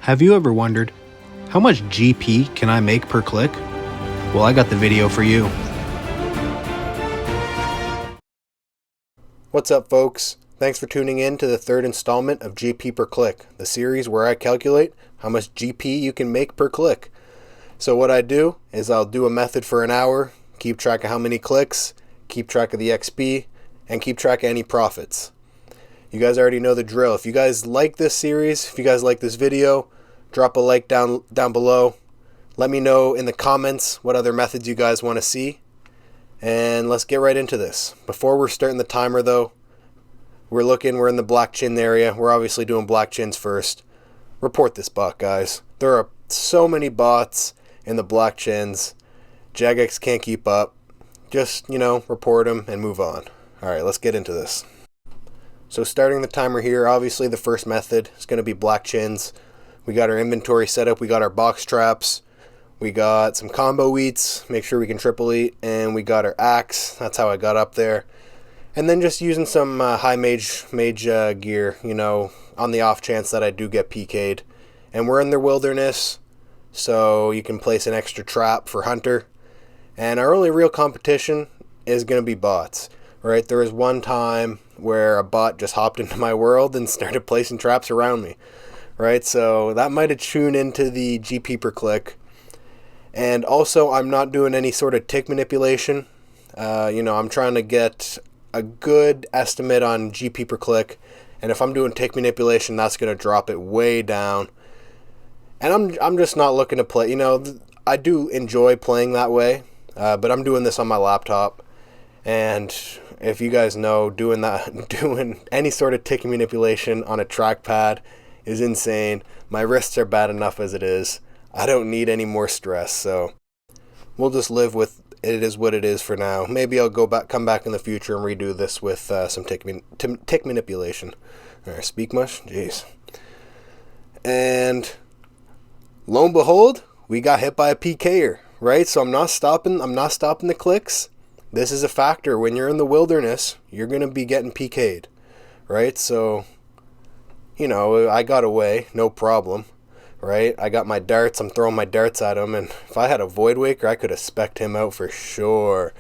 Have you ever wondered, how much GP can I make per click? Well, I got the video for you. What's up, folks? Thanks for tuning in to the third installment of GP per click, the series where I calculate how much GP you can make per click. So what I do is I'll do a method for an hour, keep track of how many clicks, keep track of the XP, and keep track of any profits. You guys already know the drill. If you guys like this series, if you guys like this video, drop a like down below. Let me know in the comments what other methods you guys want to see. And let's get right into this. Before we're starting the timer though, we're in the black chin area. We're obviously doing black chins first. Report this bot, guys. There are so many bots in the black chins. Jagex can't keep up. Just, report them and move on. Alright, let's get into this. So starting the timer here, obviously the first method is going to be black chins. We got our inventory set up, we got our box traps, we got some combo eats, make sure we can triple eat, and we got our axe. That's how I got up there. And then just using some high mage gear, on the off chance that I do get PK'd. And we're in the wilderness, so you can place an extra trap for hunter. And our only real competition is going to be bots. Right, there was one time where a bot just hopped into my world and started placing traps around me. Right, so that might have tuned into the GP per click. And also, I'm not doing any sort of tick manipulation. I'm trying to get a good estimate on GP per click. And if I'm doing tick manipulation, that's going to drop it way down. And I'm just not looking to play. I do enjoy playing that way, but I'm doing this on my laptop. And if you guys know, doing any sort of tick manipulation on a trackpad is insane. My wrists are bad enough as it is. I don't need any more stress, so we'll just live with it is what it is for now. Maybe I'll come back in the future and redo this with some tick manipulation. All right, speak much? Jeez. And lo and behold, we got hit by a PKer, right? So I'm not stopping the clicks. This is a factor. When you're in the wilderness, you're going to be getting PK'd, right? So, I got away, no problem, right? I got my darts. I'm throwing my darts at him, and if I had a Void Waker, I could have specced him out for sure.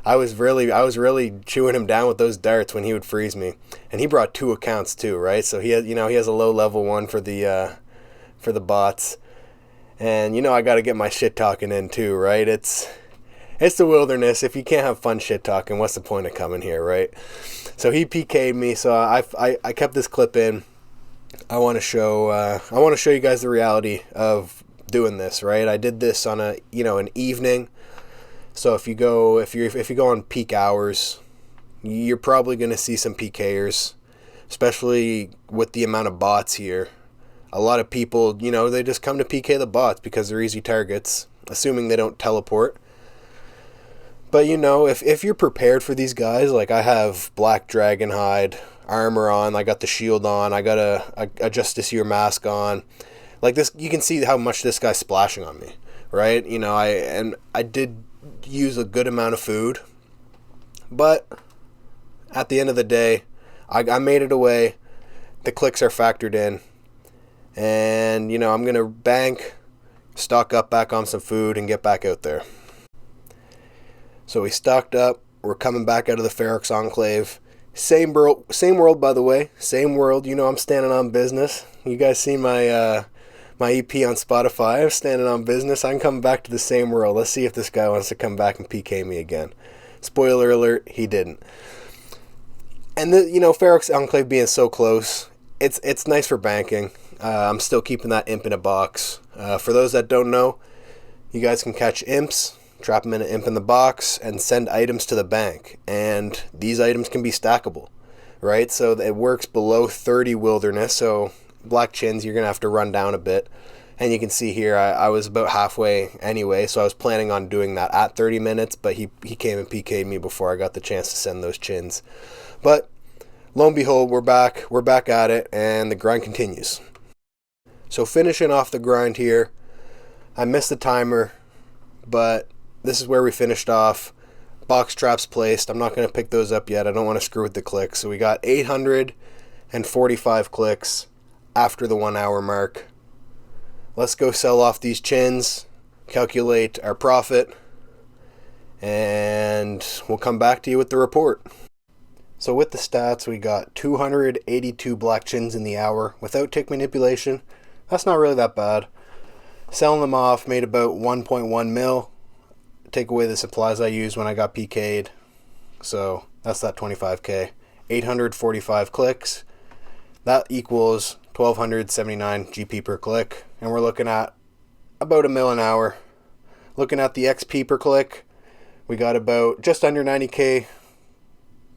I was really chewing him down with those darts when he would freeze me, and he brought 2 accounts too, right? So he has a low level one for the bots, and I got to get my shit talking in too, right? It's the wilderness. If you can't have fun shit talking, what's the point of coming here, right? So he PK'd me. So I kept this clip in. I want to show you guys the reality of doing this, right? I did this on an evening. So if you go on peak hours, you're probably going to see some PKers, especially with the amount of bots here. A lot of people, they just come to PK the bots because they're easy targets, assuming they don't teleport. But if you're prepared for these guys, like I have black dragon hide armor on, I got the shield on, I got a Justiciar mask on, like this, you can see how much this guy's splashing on me, right? I did use a good amount of food, but at the end of the day, I made it away. The clicks are factored in, and I'm gonna bank, stock up back on some food, and get back out there. So we stocked up. We're coming back out of the Ferox Enclave. Same world, by the way. Same world. I'm standing on business. You guys see my EP on Spotify. I'm standing on business. I'm coming back to the same world. Let's see if this guy wants to come back and PK me again. Spoiler alert, he didn't. And Ferox Enclave being so close, it's nice for banking. I'm still keeping that imp in a box. For those that don't know, you guys can catch imps, trap them in an imp in the box, and send items to the bank. And these items can be stackable, right? So it works below 30 wilderness. So black chins, you're going to have to run down a bit. And you can see here, I was about halfway anyway. So I was planning on doing that at 30 minutes, but he came and PK'd me before I got the chance to send those chins. But lo and behold, we're back at it, and the grind continues. So finishing off the grind here, I missed the timer, but this is where we finished off. Box traps placed. I'm not going to pick those up yet. I don't want to screw with the clicks. So we got 845 clicks. after the 1 hour mark. Let's go sell off these chins, calculate our profit, and we'll come back to you with the report. So with the stats, we got 282 black chins in the hour without tick manipulation. That's not really that bad. Selling them off made about 1.1 mil. Take away the supplies I used when I got PK'd. So that's that 25k. 845 clicks. That equals 1279 GP per click. And we're looking at about a mil an hour. Looking at the XP per click, we got about just under 90k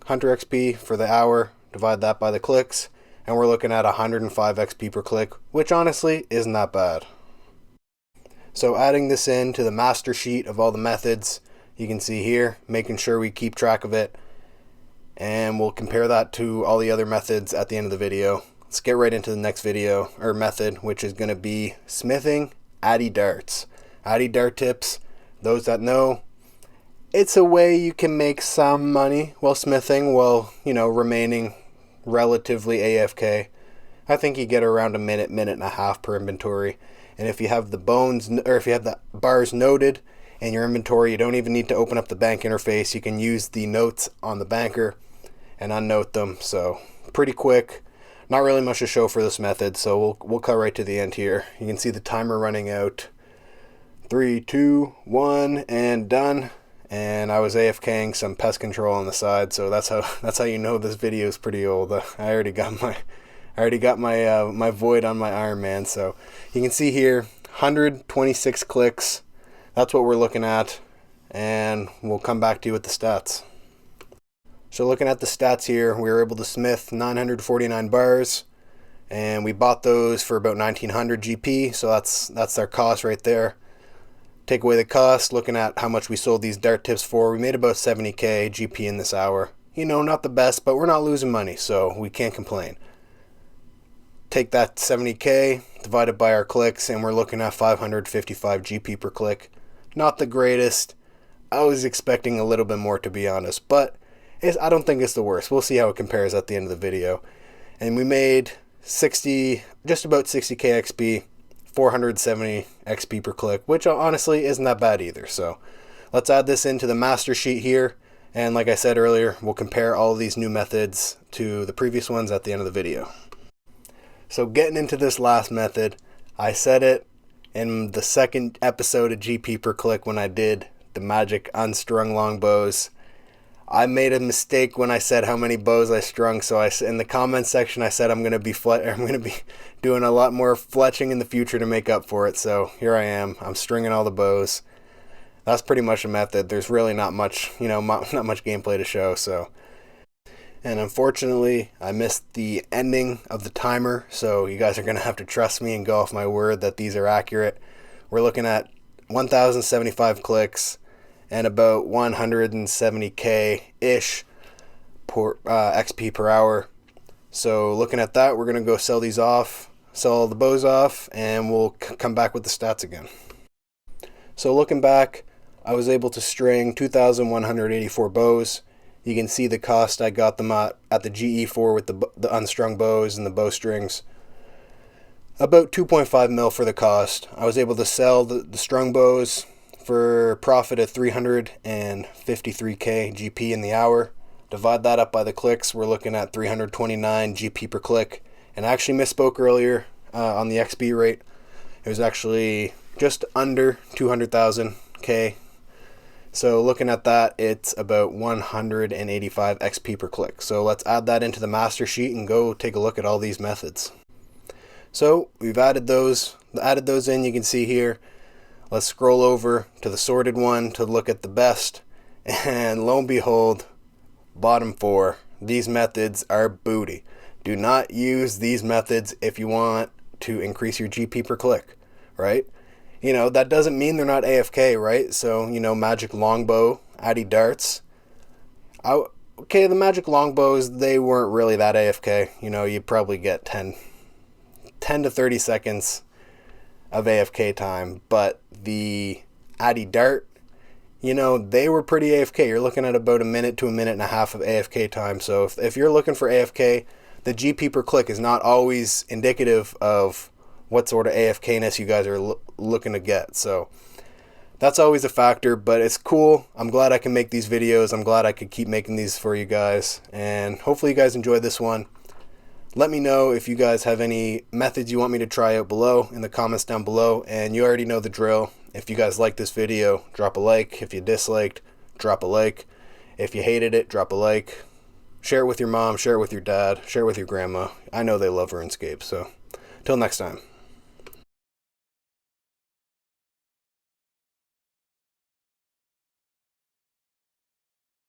Hunter XP for the hour. Divide that by the clicks, and we're looking at 105 XP per click, which honestly isn't that bad. So adding this into the master sheet of all the methods, you can see here, making sure we keep track of it, and we'll compare that to all the other methods at the end of the video. Let's get right into the next video or method, which is going to be smithing Addy darts. Addy dart tips, those that know, it's a way you can make some money while smithing, while, remaining relatively AFK. I think you get around a minute and a half per inventory. And if you have the bones, or if you have the bars noted in your inventory, you don't even need to open up the bank interface. You can use the notes on the banker and unnote them. So pretty quick. Not really much to show for this method, so we'll cut right to the end here. You can see the timer running out. 3, 2, 1, and done. And I was AFKing some pest control on the side, so that's how you know this video is pretty old. I already got my void on my Iron Man. So you can see here 126 clicks. That's what we're looking at, and we'll come back to you with the stats. So looking at the stats here, we were able to smith 949 bars, and we bought those for about 1900 GP. So that's our cost right there. Take away the cost, looking at how much we sold these dart tips for, we made about 70k GP in this hour. Not the best, but we're not losing money, so we can't complain. Take that 70k, divide it by our clicks, and we're looking at 555 GP per click. Not the greatest. I was expecting a little bit more, to be honest, but I don't think it's the worst. We'll see how it compares at the end of the video. And we made just about 60k XP. 470 XP per click, which honestly isn't that bad either. So let's add this into the master sheet here, and like I said earlier, we'll compare all of these new methods to the previous ones at the end of the video. So getting into this last method, I said it in the second episode of GP per click when I did the magic unstrung longbows. I made a mistake when I said how many bows I strung. So in the comment section, I said I'm going to be doing a lot more fletching in the future to make up for it. So here I am. I'm stringing all the bows. That's pretty much a method. There's really not much, not much gameplay to show. So, and unfortunately, I missed the ending of the timer. So you guys are going to have to trust me and go off my word that these are accurate. We're looking at 1,075 clicks and about 170k-ish XP per hour. So looking at that, we're going to go sell all the bows off, and we'll come back with the stats again. So looking back, I was able to string 2,184 bows. You can see the cost I got them at the GE4 with the unstrung bows and the bowstrings. About 2.5 mil for the cost. I was able to sell the strung bows for profit at 353k GP in the hour. Divide that up by the clicks, we're looking at 329 GP per click. And I actually misspoke earlier on the XP rate. It was actually just under 200,000k. So looking at that, it's about 185 XP per click. So let's add that into the master sheet and go take a look at all these methods. So we've added those in, you can see here. Let's scroll over to the sorted one to look at the best, and lo and behold, bottom 4. These methods are booty. Do not use these methods if you want to increase your GP per click, right? That doesn't mean they're not AFK, right? So, magic longbow, Addy darts. The magic longbows, they weren't really that AFK. You probably get 10 to 30 seconds of AFK time, but the Addy dart, they were pretty AFK. You're looking at about a minute to a minute and a half of AFK time. So if you're looking for AFK, the GP per click is not always indicative of what sort of AFKness you guys are looking to get. So that's always a factor, but it's cool. I'm glad I can make these videos. I'm glad I could keep making these for you guys, and hopefully you guys enjoyed this one. Let me know if you guys have any methods you want me to try out below in the comments down below, and you already know the drill. If you guys like this video, drop a like. If you disliked, drop a like. If you hated it, drop a like. Share it with your mom, share it with your dad, share it with your grandma. I know they love RuneScape, so till next time.